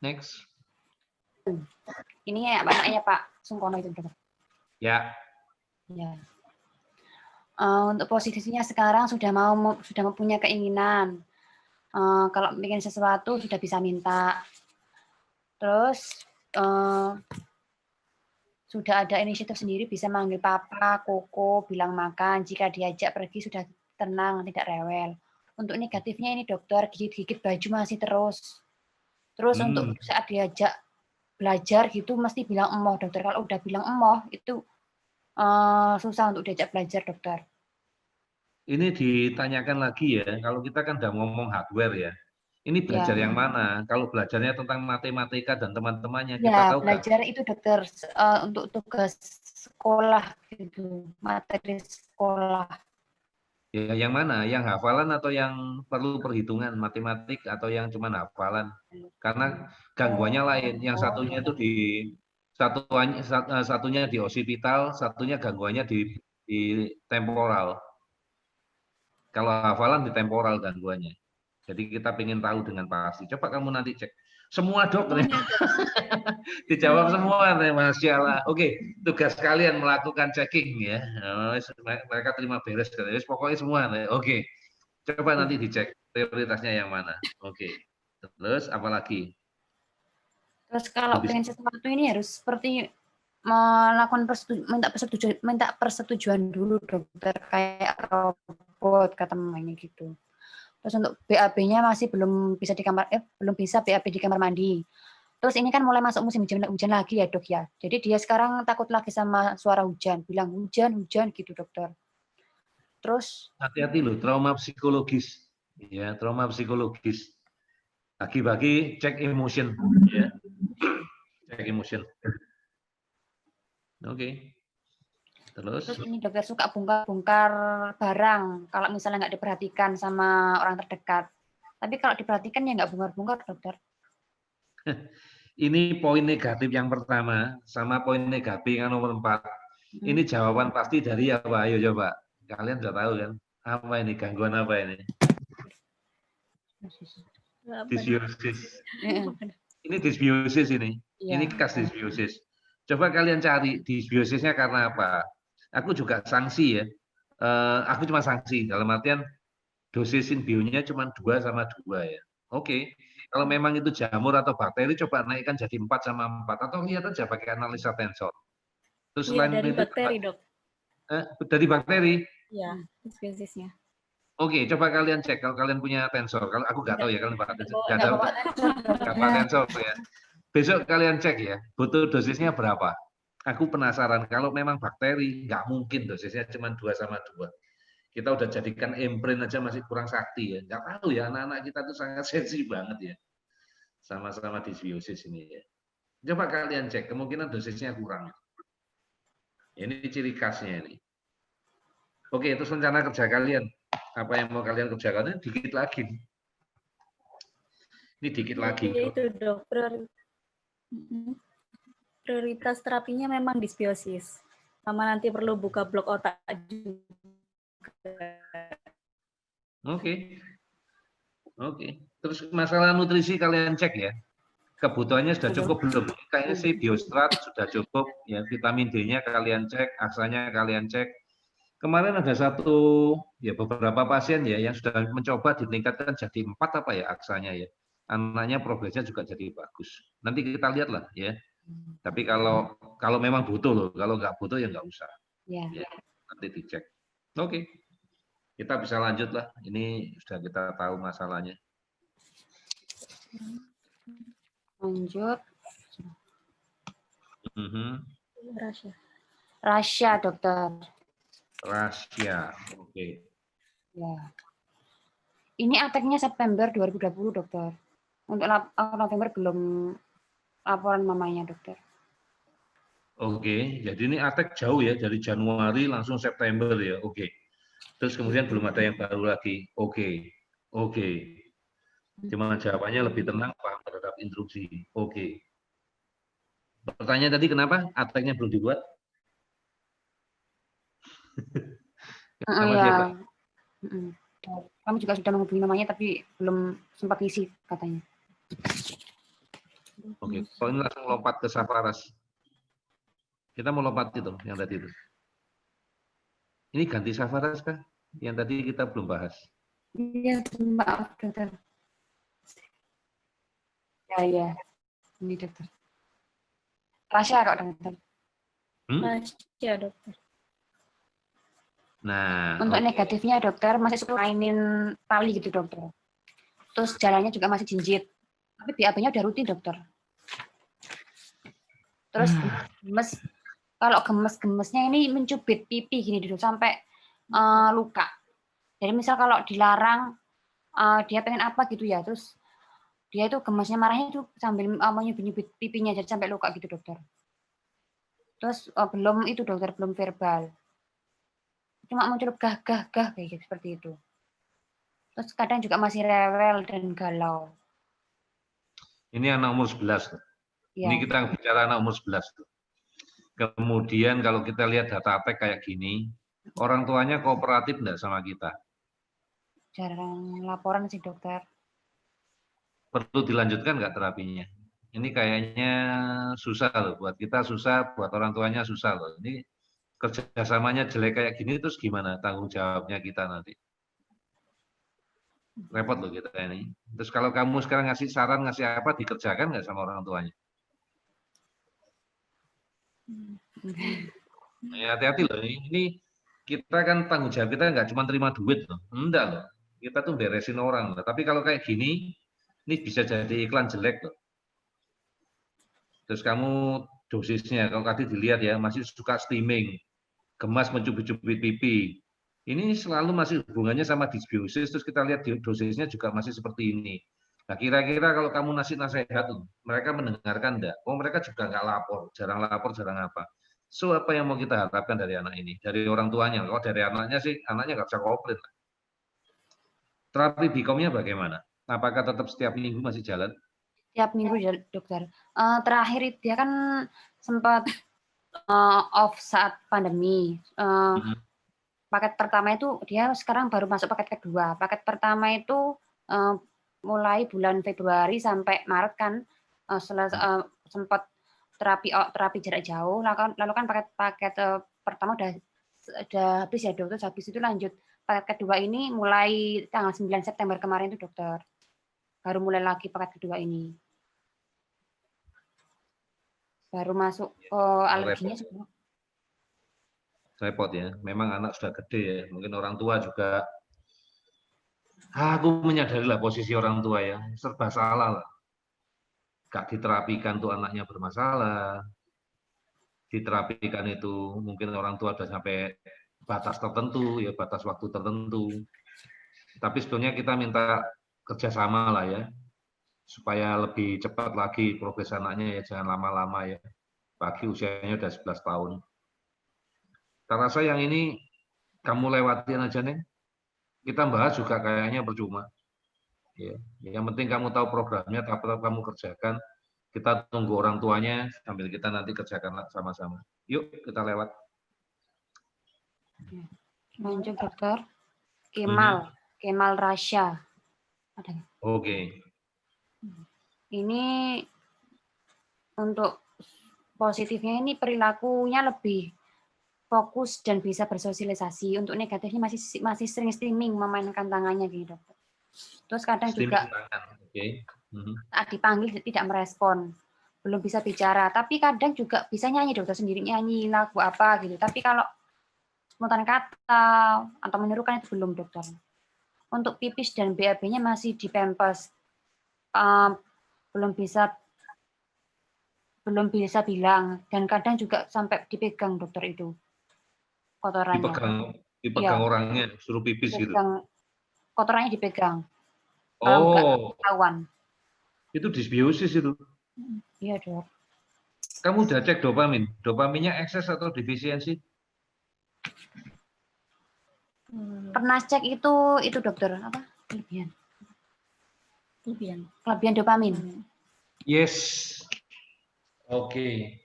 Next. Ini ya anaknya Pak Sungkono itu, dokter. Ya. Ya. Untuk posisinya sekarang sudah mempunyai keinginan. Kalau bikin sesuatu sudah bisa minta. Terus sudah ada inisiatif sendiri, bisa manggil papa, koko, bilang makan. Jika diajak pergi sudah tenang, tidak rewel. Untuk negatifnya ini dokter, gigit-gigit baju masih terus. Terus untuk saat diajak belajar gitu mesti bilang emoh dokter. Kalau udah bilang emoh itu susah untuk diajak belajar dokter. Ini ditanyakan lagi ya, kalau kita kan udah ngomong hardware ya. Ini belajar yang mana? Kalau belajarnya tentang matematika dan teman-temannya, kita tahu belajar itu dokter untuk tugas sekolah gitu, materi sekolah. Ya, yang mana? Yang hafalan atau yang perlu perhitungan matematik atau yang cuma hafalan? Karena gangguannya lain. Yang satunya itu satunya di occipital, satunya gangguannya di temporal. Kalau hafalan di temporal gangguannya. Jadi kita ingin tahu dengan pasti. Coba kamu nanti cek. Semua dok, dijawab semua, Masya Allah. Oke, tugas kalian melakukan checking ya. Mereka terima beres, pokoknya semua. Oke, coba nanti dicek prioritasnya yang mana. Oke, terus apa lagi? Terus kalau pengen sesuatu ini harus seperti melakukan minta persetujuan dulu dokter, kayak robot kata mamanya gitu. Terus untuk BAB-nya masih belum bisa BAB di kamar mandi. Terus ini kan mulai masuk musim hujan lagi ya dok ya. Jadi dia sekarang takut lagi sama suara hujan, bilang hujan gitu dokter. Terus hati-hati loh, trauma psikologis, ya trauma psikologis. Bagi-bagi cek emotion, ya cek emotion. Oke. Terus ini dokter suka bongkar barang kalau misalnya nggak diperhatikan sama orang terdekat. Tapi kalau diperhatikan ya nggak bongkar-bongkar dokter. Ini poin negatif yang pertama, sama poin negatif yang nomor 4. Ini jawaban pasti dari apa? Ayo coba. Kalian sudah tahu kan? Apa ini? Gangguan apa ini? Dysbiosis. Ini dysbiosis ini. Ini khas dysbiosis. Coba kalian cari dysbiosisnya karena apa? Aku juga sanksi ya. Aku cuma sanksi dalam artian dosis bionya cuma 2 sama 2 ya. Oke. Kalau memang itu jamur atau bakteri, coba naikkan jadi 4 sama 4. Atau lihat aja pakai analisa tensor. Terus selain dari itu, bakteri, dok. Dari bakteri? Iya, dysbiosisnya. Oke, coba kalian cek kalau kalian punya tensor. Kalau aku nggak tahu ya kalian pakai tensor. Nggak bawa tensor ya. Besok kalian cek ya, butuh dosisnya berapa. Aku penasaran, kalau memang bakteri, nggak mungkin dosisnya cuma 2 sama 2. Kita udah jadikan imprint aja masih kurang sakti ya. Nggak tahu ya, anak-anak kita tuh sangat sensitif banget ya. Sama-sama dysbiosis ini ya. Coba kalian cek, kemungkinan dosisnya kurang. Ini ciri khasnya ini. Oke, terus rencana kerja kalian. Apa yang mau kalian kerjakan? Ini dikit lagi. Ini dikit lagi. Itu dok, prioritas terapinya memang dysbiosis. Sama nanti perlu buka blok otak juga. Oke. Terus masalah nutrisi kalian cek ya. Kebutuhannya sudah cukup belum? Kayaknya sih biostrat sudah cukup. Ya, vitamin D-nya kalian cek, aksanya kalian cek. Kemarin ada beberapa pasien ya yang sudah mencoba ditingkatkan jadi 4 apa ya aksanya ya. Anaknya progresnya juga jadi bagus. Nanti kita lihat lah ya. Tapi kalau memang butuh loh, kalau nggak butuh ya nggak usah. Ya, nanti dicek. Oke. Kita bisa lanjut lah. Ini sudah kita tahu masalahnya. Lanjut. Rasya, dokter. Rasya, oke. Ya. Ini ateknya September 2020, dokter. Untuk November belum laporan mamanya, dokter. Oke, jadi ini atek jauh ya, dari Januari langsung September ya, oke. Terus kemudian belum ada yang baru lagi, oke. Cuma jawabannya lebih tenang, paham terhadap instruksi, oke. Pertanyaan tadi kenapa ateknya belum dibuat? Iya. Kami juga sudah menghubungi mamanya, tapi belum sempat isi katanya. Oke, kalau ini langsung lompat ke Safaras. Kita mau lompat itu, yang tadi itu. Ini ganti Safaras kah? Yang tadi kita belum bahas. Iya, maaf dokter. Ya, ini dokter. Rasya kok dokter. Rahasia dokter. Nah, Untuk negatifnya dokter masih suka mainin tali gitu dokter. Terus jalannya juga masih jinjit. Tapi BAB-nya udah rutin dokter. Terus gemes, kalau gemes-gemesnya ini mencubit pipi gini dulu sampai luka. Jadi misal kalau dilarang dia pengen apa gitu ya, terus dia itu gemesnya marahnya itu sambil nyubit pipinya jadi sampai luka gitu dokter. Terus belum itu dokter, belum verbal. Cuma muncul gah kayak gitu, seperti itu. Terus kadang juga masih rewel dan galau. ini anak umur 11. Ya. Ini kita bicara anak umur 11. Kemudian kalau kita lihat data ATEK kayak gini, orang tuanya kooperatif enggak sama kita? Jarang laporan sih dokter. Perlu dilanjutkan nggak terapinya? Ini kayaknya susah loh, buat kita susah, buat orang tuanya susah loh. Ini kerjasamanya jelek kayak gini, terus gimana tanggung jawabnya kita nanti? Repot loh kita ini. Terus kalau kamu sekarang ngasih saran, ngasih apa, dikerjakan nggak sama orang tuanya? Ya, hati-hati loh, ini kita kan tanggung jawab kita nggak cuma terima duit loh. Enggak loh, kita tuh beresin orang loh. Tapi kalau kayak gini, ini bisa jadi iklan jelek loh. Terus kamu dosisnya, kalau tadi dilihat ya, masih suka steaming, gemas mencubit-cubit pipi. Ini selalu masih hubungannya sama disbiosis, terus kita lihat dosisnya juga masih seperti ini. Nah, kira-kira kalau kamu nasihat, mereka mendengarkan enggak? Oh, mereka juga nggak lapor, jarang apa. So, apa yang mau kita harapkan dari anak ini? Dari orang tuanya. Kalau dari anaknya sih, anaknya nggak bisa komplain. Terapi bikomnya bagaimana? Apakah tetap setiap minggu masih jalan? Tiap minggu ya dokter. Terakhir dia kan sempat off saat pandemi. Paket pertama itu dia sekarang baru masuk paket kedua. Paket pertama itu mulai bulan Februari sampai Maret kan sempat terapi jarak jauh. Lalu kan paket pertama udah habis ya dokter. Habis itu lanjut paket kedua ini mulai tanggal 9 September kemarin itu dokter. Baru mulai lagi paket kedua ini. Baru masuk alerginya semua. Repot ya, memang anak sudah gede ya, mungkin orang tua juga. Aku menyadari lah posisi orang tua ya, serba salah lah. Gak diterapikan tuh anaknya bermasalah, diterapikan itu mungkin orang tua sudah sampai batas tertentu, ya batas waktu tertentu. Tapi sebetulnya kita minta kerjasama lah ya, supaya lebih cepat lagi progres anaknya ya, jangan lama-lama ya. Bagi usianya udah 11 tahun. Karena saya yang ini kamu lewatin aja nih, kita bahas juga kayaknya percuma. Ya. Yang penting kamu tahu programnya, kamu kerjakan. Kita tunggu orang tuanya sambil kita nanti kerjakan sama-sama. Yuk kita lewat. Lanjut dokter. Kemal Rasya. Ada. Oke. Ini untuk positifnya ini perilakunya lebih fokus dan bisa bersosialisasi. Untuk negatifnya masih sering streaming, memainkan tangannya gitu dokter. Terus kadang juga saat dipanggil tidak merespon, belum bisa bicara. Tapi kadang juga bisa nyanyi dokter sendiri, nyanyi lagu apa gitu. Tapi kalau spontan kata atau menirukan itu belum dokter. Untuk pipis dan BAB-nya masih di Pampers, belum bisa bilang, dan kadang juga sampai dipegang dokter itu kotorannya. Dipegang orangnya, suruh pipis gitu. Kotorannya dipegang. Kalau enggak ketahuan. Itu disbiosis itu. Iya dok. Kamu udah cek dopamin? Dopaminnya ekses atau defisiensi? Pernah cek itu dokter apa? Kelebihan dopamin. Yes. Oke.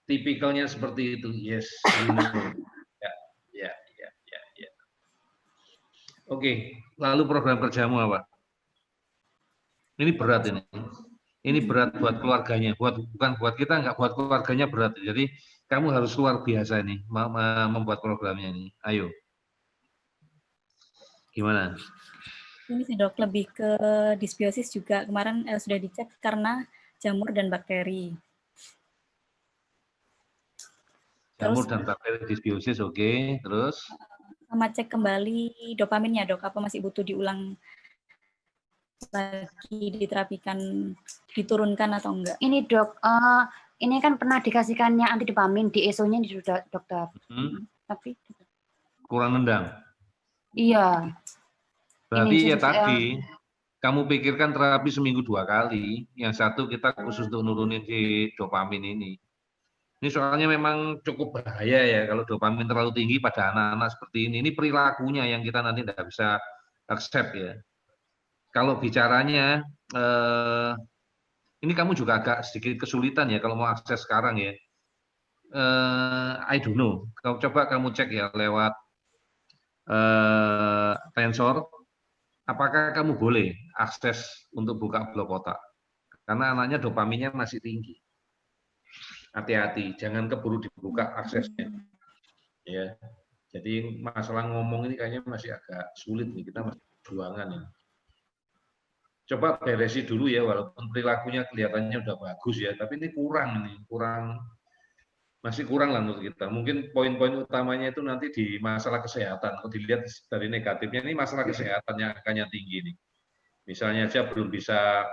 Tipikalnya seperti itu. Yes. Ya. Oke. Lalu program kerjamu apa? Ini berat ini. Ini berat buat keluarganya, bukan buat kita, nggak buat keluarganya berat. Jadi kamu harus luar biasa ini membuat programnya ini. Ayo, gimana? Ini sih dok, lebih ke disbiosis juga. Kemarin sudah dicek karena jamur dan bakteri. Jamur Terus dan bakteri disbiosis, oke. Terus? sama cek kembali dopaminnya dok, apa masih butuh diulang lagi, diterapikan, diturunkan atau enggak? Ini dok, ini kan pernah dikasihkannya antidopamin di ESO-nya di dokter. Tapi kurang nendang. Iya. Berarti ya tadi kamu pikirkan terapi seminggu 2 kali. Yang satu kita khusus untuk nurunin si dopamin ini. Ini soalnya memang cukup bahaya ya kalau dopamin terlalu tinggi pada anak-anak seperti ini. Ini perilakunya yang kita nanti tidak bisa accept ya. Kalau bicaranya, ini kamu juga agak sedikit kesulitan ya kalau mau akses sekarang ya. I don't know. Coba kamu cek ya lewat Tensor. Apakah kamu boleh akses untuk buka blok otak? Karena anaknya dopaminnya masih tinggi. Hati-hati, jangan keburu dibuka aksesnya. Ya, jadi masalah ngomong ini kayaknya masih agak sulit nih, kita masih perjuangan ini. Coba beresi dulu ya, walaupun perilakunya kelihatannya udah bagus ya, tapi ini masih kurang lah menurut kita. Mungkin poin-poin utamanya itu nanti di masalah kesehatan. Kalau dilihat dari negatifnya ini masalah kesehatan yang angkanya tinggi nih. Misalnya aja belum bisa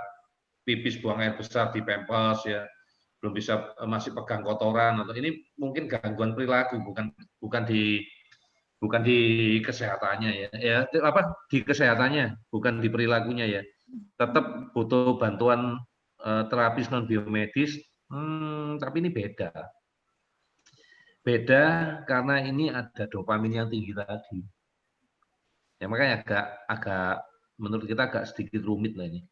pipis buang air besar di Pampers ya, belum bisa masih pegang kotoran atau ini mungkin gangguan perilaku bukan di kesehatannya ya. Ya apa di kesehatannya bukan di perilakunya ya. Tetap butuh bantuan terapis non biomedis, tapi ini beda. Beda karena ini ada dopamin yang tinggi tadi. Ya makanya agak menurut kita agak sedikit rumit lah ini.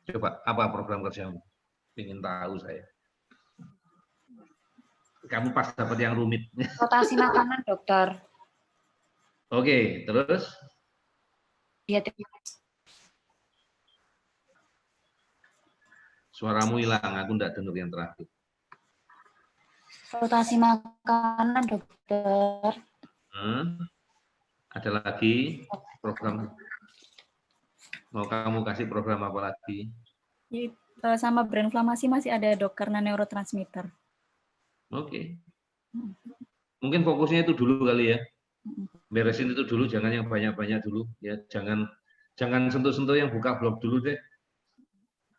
Coba apa program kerjamu? Ingin tahu saya. Kamu pas dapat yang rumit. Rotasi makanan dokter. Oke, terus? Diet. Suaramu hilang, aku enggak dengar yang terakhir. Rotasi makanan dokter. Ada lagi program? Mau kamu kasih program apa lagi? Sama berinflamasi masih ada dok, karena neurotransmitter. Oke. Mungkin fokusnya itu dulu kali ya. Beresin itu dulu, jangan yang banyak-banyak dulu ya. Jangan sentuh-sentuh yang buka blog dulu deh.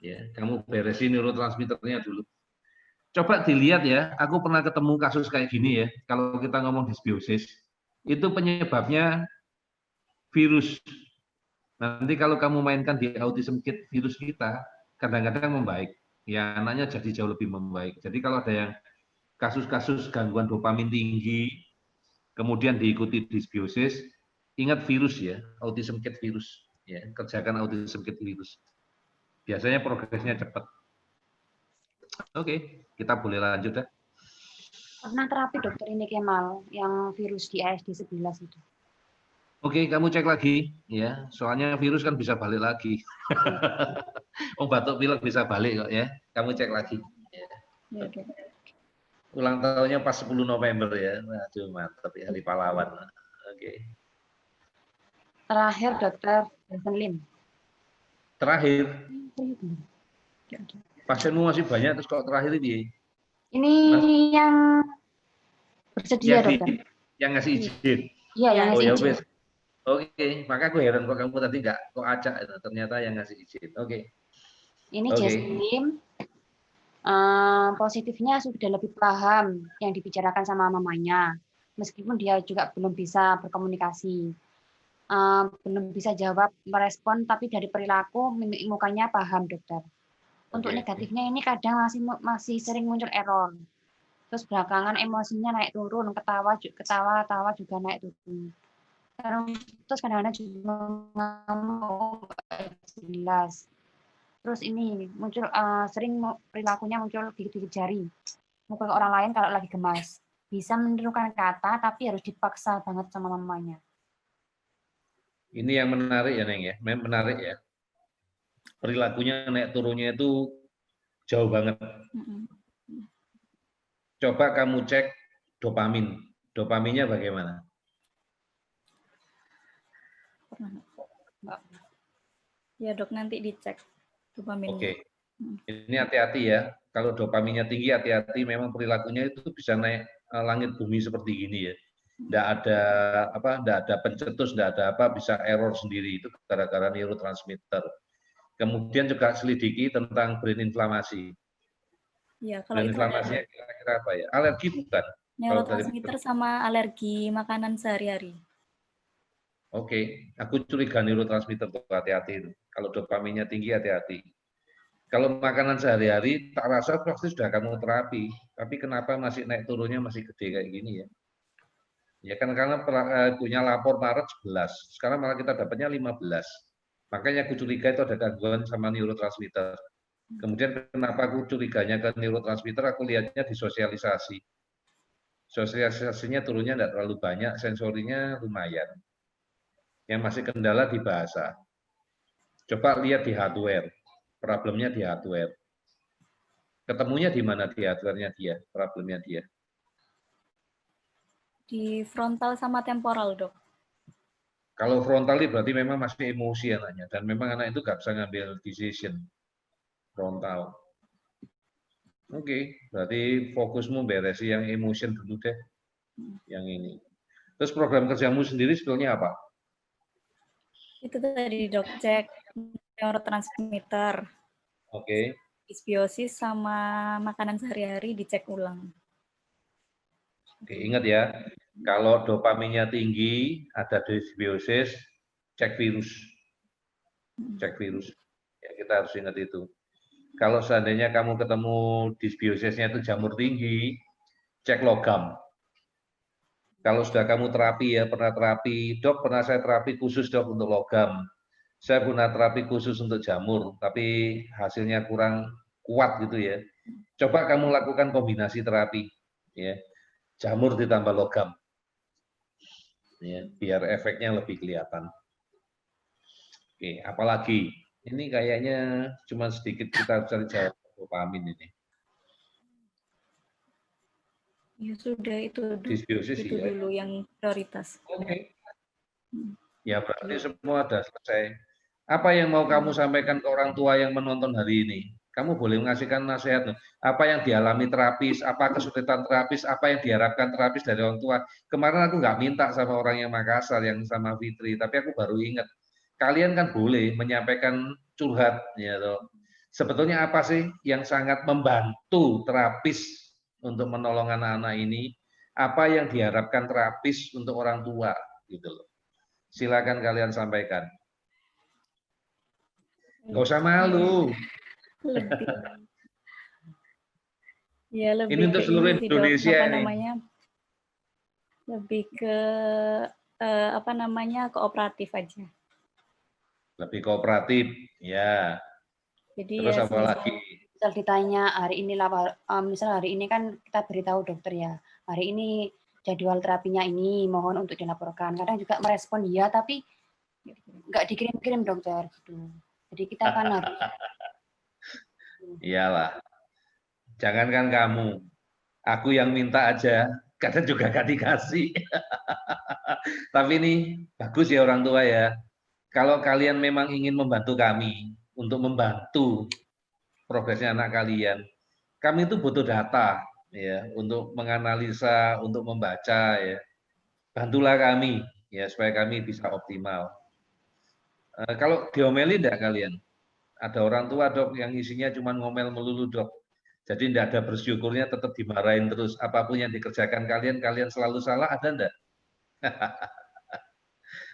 Ya, kamu beresin neurotransmitternya dulu. Coba dilihat ya, aku pernah ketemu kasus kayak gini ya. Kalau kita ngomong disbiosis, itu penyebabnya virus. Nanti kalau kamu mainkan di autism kit virus kita, kadang-kadang membaik. Ya, anaknya jadi jauh lebih membaik. Jadi kalau ada yang kasus-kasus gangguan dopamin tinggi, kemudian diikuti disbiosis, ingat virus ya, autism kit virus. Ya, kerjakan autism kit virus. Biasanya progresnya cepat. Oke, kita boleh lanjut ya. Pernah terapi dokter ini Kemal, yang virus di ASD 11 itu. Oke, kamu cek lagi ya. Soalnya virus kan bisa balik lagi. Oh, batuk pilek bisa balik kok ya. Kamu cek lagi. Ya. Okay. Ulang tahunnya pas 10 November ya. Aduh, mantap ya, hari pahlawan. Oke. Terakhir dokter Lim. Terakhir. Pasienmu masih banyak terus kok terakhir ini? Ini yang bersedia dokter. Yang ngasih izin. Iya, yang ngasih izin. Oke, maka aku heran kok kamu tadi nggak kok acak, ternyata yang ngasih izin. Oke. Ini Jessim, positifnya sudah lebih paham yang dibicarakan sama mamanya, meskipun dia juga belum bisa berkomunikasi, belum bisa jawab, merespon, tapi dari perilaku, mimik mukanya paham dokter. Untuk negatifnya ini kadang masih sering muncul error. Terus belakangan emosinya naik turun, ketawa juga naik turun. Terus kadang-kadang juga ngamuk jelas. Terus ini muncul sering perilakunya muncul gigit-gigit jari, mukul ke orang lain kalau lagi gemas. Bisa menirukan kata, tapi harus dipaksa banget sama mamanya. Ini yang menarik ya, Neng ya, menarik ya. perilakunya naik turunnya itu jauh banget. Coba kamu cek dopamin. Dopaminnya bagaimana? Ya dok, nanti dicek dopaminnya. Oke, ini hati-hati ya. Kalau dopaminnya tinggi, hati-hati. Memang perilakunya itu bisa naik langit bumi seperti gini ya. Nggak ada pencetus, nggak ada apa, bisa error sendiri. Itu gara-gara neurotransmitter. Kemudian juga selidiki tentang brain inflamasi. Ya, kalau Brain itu inflamasinya kira-kira apa ya? Alergi bukan? neurotransmitter sama alergi makanan sehari-hari. Oke, aku curiga neurotransmitter tuh, hati-hati. Kalau dopaminnya tinggi, hati-hati. Kalau makanan sehari-hari, tak rasa pasti sudah kamu terapi. Tapi kenapa masih naik turunnya masih gede kayak gini ya? Ya kan karena punya lapor Maret 11, sekarang malah kita dapatnya 15. Makanya aku curiga itu ada gangguan sama neurotransmitter. Kemudian kenapa aku curiganya ke neurotransmitter, aku lihatnya di sosialisasi. Sosialisasinya turunnya tidak terlalu banyak, sensorinya lumayan. Yang masih kendala di bahasa. Coba lihat di hardware, problemnya di hardware. Ketemunya di mana di hardware-nya dia, problemnya dia? Di frontal sama temporal, dok. Kalau frontal berarti memang masih emosi anaknya, dan memang anak itu nggak bisa ngambil decision. Frontal. Oke, berarti fokusmu beresi yang emotion dulu deh, yang ini. Terus program kerjamu sendiri sebetulnya apa? Itu tadi dok, cek neurotransmitter. Oke. Disbiosis sama makanan sehari-hari dicek ulang. Oke, ingat ya, kalau dopaminnya tinggi, ada disbiosis, cek virus. Cek virus. Ya, kita harus ingat itu. Kalau seandainya kamu ketemu disbiosisnya itu jamur tinggi, cek logam. Kalau sudah kamu terapi ya, pernah terapi, dok pernah saya terapi khusus dok untuk logam. Saya pernah terapi khusus untuk jamur, tapi hasilnya kurang kuat gitu ya. Coba kamu lakukan kombinasi terapi, ya, jamur ditambah logam, ya, biar efeknya lebih kelihatan. Oke, apalagi ini kayaknya cuma sedikit kita cari jawab dopamin ini. Ya sudah itu Disbiosis itu ya. dulu yang prioritas. Oke. Ya berarti semua sudah selesai. Apa yang mau kamu sampaikan ke orang tua yang menonton hari ini? Kamu boleh mengasihkan nasihat. Apa yang dialami terapis, apa kesulitan terapis, apa yang diharapkan terapis dari orang tua. Kemarin aku nggak minta sama orang yang Makassar, yang sama Fitri, tapi aku baru ingat. Kalian kan boleh menyampaikan curhat, ya toh. Sebetulnya apa sih yang sangat membantu terapis untuk menolong anak-anak ini? Apa yang diharapkan terapis untuk orang tua, gitu loh. Silakan kalian sampaikan. Nggak usah malu. Lebih, ya lebih Ini untuk ke seluruh ini sih, Indonesia dok, ini. lebih ke kooperatif aja. Lebih kooperatif, ya. Jadi Terus ya apa lagi? Misal ditanya hari ini misal hari ini kan kita beritahu dokter ya, hari ini jadwal terapinya ini, mohon untuk dilaporkan. Kadang juga merespon ya, tapi nggak dikirim-kirim dokter gitu. Jadi kita kan harus. Iyalah. Jangankan kamu, aku yang minta aja, kadang juga gak dikasih. Tapi ini bagus ya orang tua ya. Kalau kalian memang ingin membantu kami untuk membantu progresnya anak kalian, kami itu butuh data ya untuk menganalisa, untuk membaca ya. Bantulah kami ya supaya kami bisa optimal. Kalau diomeli enggak kalian? Ada orang tua dok yang isinya cuma ngomel melulu dok. Jadi tidak ada bersyukurnya, tetap dimarahin terus. Apapun yang dikerjakan kalian, kalian selalu salah, ada enggak?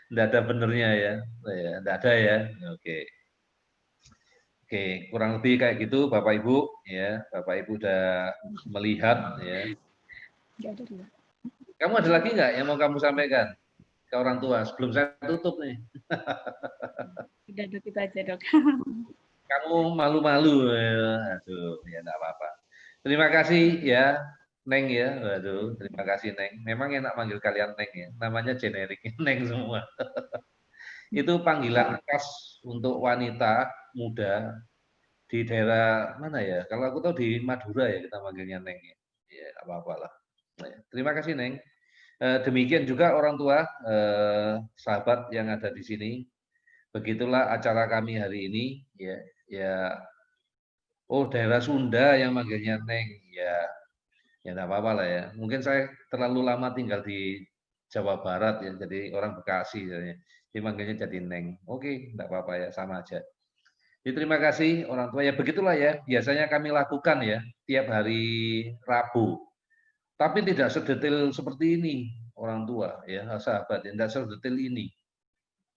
Tidak ada benernya ya. Tidak ada ya. Oke. Oke, kurang lebih kayak gitu Bapak Ibu ya. Bapak Ibu udah melihat ya. Kamu ada lagi nggak yang mau kamu sampaikan ke orang tua sebelum saya tutup nih? Udah dok, itu aja dok. Kamu malu-malu, aduh ya enggak apa-apa. Terima kasih ya Neng ya, aduh terima kasih Neng. Memang enak manggil kalian Neng ya, namanya generik Neng semua. Itu panggilan khas untuk wanita muda di daerah mana ya? Kalau aku tahu di Madura ya kita manggilnya Neng. Ya, apa-apalah. Nah, terima kasih Neng. Demikian juga orang tua, sahabat yang ada di sini. Begitulah acara kami hari ini. Ya, ya. Oh, daerah Sunda yang manggilnya Neng. Ya enggak apa-apa lah ya. Mungkin saya terlalu lama tinggal di Jawa Barat ya, jadi orang Bekasi ya. Jadi manggilnya jadi Neng. Oke, enggak apa-apa ya, sama aja. Jadi terima kasih orang tua ya, begitulah ya. Biasanya kami lakukan ya tiap hari Rabu. Tapi tidak sedetail seperti ini orang tua ya, sahabat ya, tidak sedetail ini.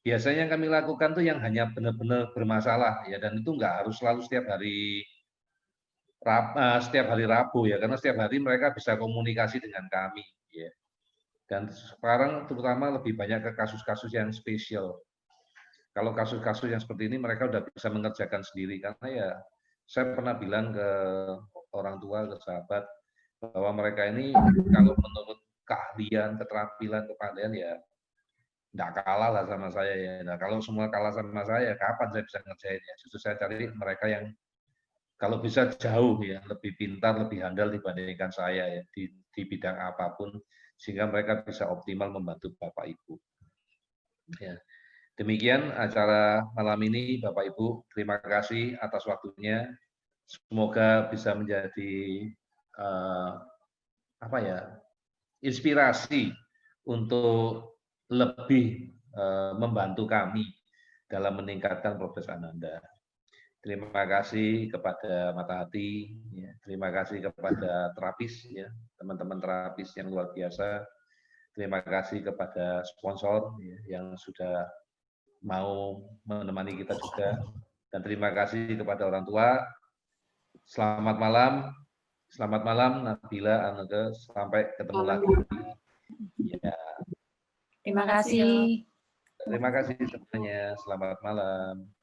Biasanya yang kami lakukan tuh yang hanya benar-benar bermasalah ya, dan itu enggak harus selalu setiap hari Rabu ya, karena setiap hari mereka bisa komunikasi dengan kami ya. Dan sekarang terutama lebih banyak ke kasus-kasus yang spesial. Kalau kasus-kasus yang seperti ini mereka udah bisa mengerjakan sendiri, karena ya saya pernah bilang ke orang tua, ke sahabat, bahwa mereka ini kalau menurut keahlian, keterampilan, kepandaian ya enggak kalah lah sama saya ya. Nah, kalau semua kalah sama saya, kapan saya bisa ngerjainnya? Justru saya cari mereka yang kalau bisa jauh ya, lebih pintar, lebih handal dibandingkan saya ya di bidang apapun, sehingga mereka bisa optimal membantu Bapak Ibu. Ya. Demikian acara malam ini, Bapak Ibu. Terima kasih atas waktunya. Semoga bisa menjadi inspirasi untuk lebih membantu kami dalam meningkatkan progres Ananda. Terima kasih kepada Mata Hati, ya. Terima kasih kepada terapis, ya, teman-teman terapis yang luar biasa. Terima kasih kepada sponsor ya, yang sudah mau menemani kita juga. Dan terima kasih kepada orang tua. Selamat malam Nabila, Anega. Sampai ketemu lagi. Ya. Terima kasih. Terima kasih semuanya. Selamat malam.